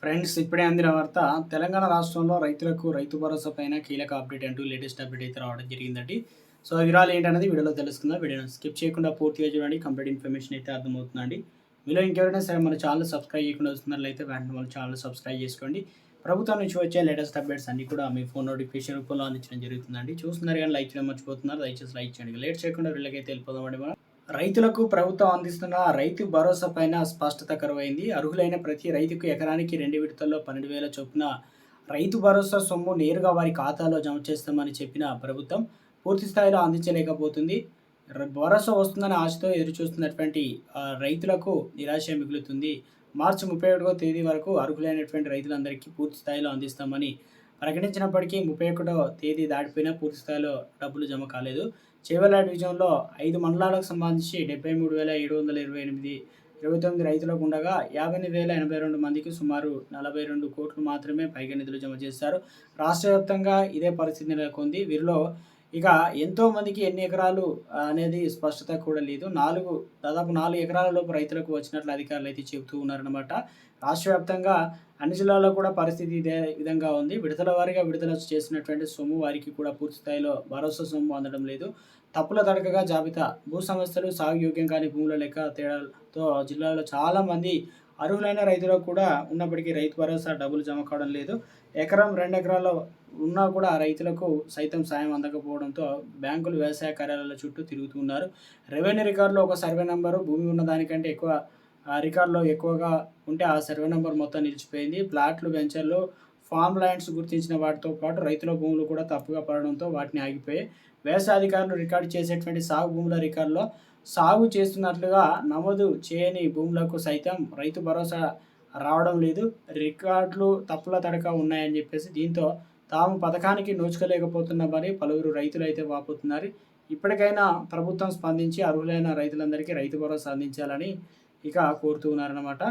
Friends ఇప్పుడే అందిన వార్త తెలంగాణ రాష్ట్రంలో రైతులకు రైతు భరోసా పైన కీలక అప్డేట్ అంటూ లేటెస్ట్ అప్డేట్ అయితే రావడం జరిగిందండి. సో ఆ వివరాలు ఏంటనేది వీడియోలో తెలుసుకుందాం. వీడియోని స్కిప్ చేయకుండా పూర్తిగా చూడండి. కంప్లీట్ ఇన్ఫర్మేషన్ అయితే అర్థమవుతుందండి. మీలో ఇంకెవరైనా సరే మన ఛానల్ సబ్స్క్రైబ్ చేయకుండా వస్తున్నట్లయితే వెంటనే మన ఛానల్ సబ్స్క్రైబ్ చేసుకోండి. ప్రభుత్వం నుంచి వచ్చే లేటెస్ట్ అప్డేట్స్ అన్ని కూడా మీ ఫోన్ నోటిఫికేషన్ రూపంలో అందించడం జరుగుతుందండి. చూస్తున్నారు కానీ లైక్ చేయడం మర్చిపోతున్నారు. దయచేసి లైక్ చేయండి. లేట్ చేయకుండా వీళ్ళకైతే వెళ్ళిపోదామండి మనం. రైతులకు ప్రభుత్వం అందిస్తున్న రైతు భరోసా పైన స్పష్టత కరువైంది. అర్హులైన ప్రతి రైతుకు ఎకరానికి 2 విడతల్లో 12,000 చొప్పున రైతు భరోసా సొమ్ము నేరుగా వారి ఖాతాలో జమ చేస్తామని చెప్పిన ప్రభుత్వం పూర్తి స్థాయిలో అందించలేకపోతుంది. భరోసా వస్తుందని ఆశతో ఎదురుచూస్తున్నటువంటి రైతులకు నిరాశ మిగులుతుంది. మార్చి 31వ తేదీ వరకు అర్హులైనటువంటి రైతులందరికీ పూర్తి స్థాయిలో అందిస్తామని ప్రకటించినప్పటికీ 31వ తేదీ దాటిపోయినా పూర్తి స్థాయిలో డబ్బులు జమ కాలేదు. చేవెళ్ల డివిజన్లో 5 మండలాలకు సంబంధించి 73,728 29 రైతులకు ఉండగా 58,082 మందికి సుమారు 42 కోట్లు మాత్రమే పైగా నిధులు జమ చేశారు. రాష్ట్ర వ్యాప్తంగా ఇదే పరిస్థితి నెలకొంది. వీరిలో ఇక ఎంతో మందికి ఎన్ని ఎకరాలు అనేది స్పష్టత కూడా లేదు. దాదాపు 4 ఎకరాల లోపు రైతులకు వచ్చినట్లు అధికారులు అయితే చెబుతూ ఉన్నారన్నమాట. రాష్ట్ర వ్యాప్తంగా అన్ని జిల్లాల్లో కూడా పరిస్థితి ఇదే విధంగా ఉంది. విడతల వారీగా విడుదల చేసినటువంటి సొమ్ము వారికి కూడా పూర్తి స్థాయిలో భరోసా సొమ్ము అందడం లేదు. తప్పుల తడకగా జాబితా, భూ సమస్యలు, సాగు యోగ్యం కాని భూముల లెక్క తేడాలతో జిల్లాలో చాలామంది అర్హులైన రైతులకు కూడా ఉన్నప్పటికీ రైతు భరోసా డబ్బులు జమ కావడం లేదు. ఎకరం 2 ఎకరాల్లో ఉన్నా కూడా రైతులకు సైతం సాయం అందకపోవడంతో బ్యాంకులు వ్యవసాయ కార్యాలయాల చుట్టూ తిరుగుతున్నారు. రెవెన్యూ రికార్డులో ఒక సర్వే నంబరు భూమి ఉన్న దానికంటే ఎక్కువ రికార్డులో ఎక్కువగా ఉంటే ఆ సర్వే నంబర్ మొత్తం నిలిచిపోయింది. ప్లాట్లు, వెంచర్లు, ఫామ్ ల్యాండ్స్ గుర్తించిన వాటితో పాటు రైతుల భూములు కూడా తప్పుగా పడడంతో వాటిని ఆగిపోయాయి. వ్యవసాయ అధికారులు రికార్డు చేసేటువంటి సాగు భూముల రికార్డులో సాగు చేస్తున్నట్లుగా నమోదు చేయని భూములకు సైతం రైతు భరోసా రావడం లేదు. రికార్డులు తప్పుల తడక ఉన్నాయని చెప్పేసి దీంతో తాము పథకానికి నోచుకోలేకపోతున్నామని పలువురు రైతులు అయితే వాపోతున్నారు. ఇప్పటికైనా ప్రభుత్వం స్పందించి అర్హులైన రైతులందరికీ రైతు భరోసా అందించాలని ఇక కోరుతూ ఉన్నారన్నమాట.